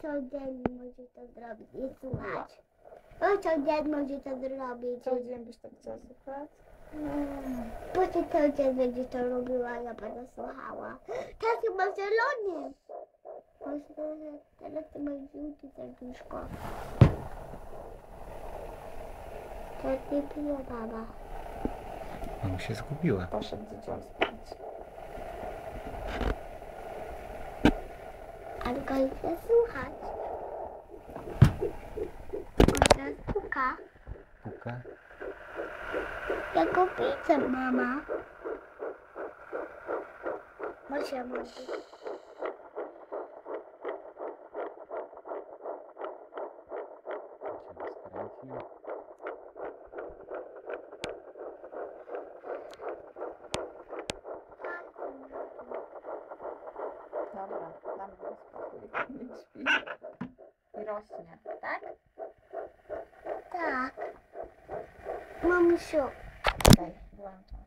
co dzień może to zrobić i słuchać. Co dzień może to zrobić. Cały dzień byś tak chciała słuchać? Bo ty cały dzień będzie to robiła, ja będę słuchała. Teraz chyba zielony. Może teraz to masz żółty serduszko. Teraz nie pije baba. Mama się zgubiła. Poszedł dzieciom spać. Ale go idzie słuchać. Może puka. Puka. Ja go widzę, mama. Może. Cię skręcił. Dobra, dam mu spokój. Niech śpi. I rośnie, tak? Tak. Mamusiu. Okej, włączam.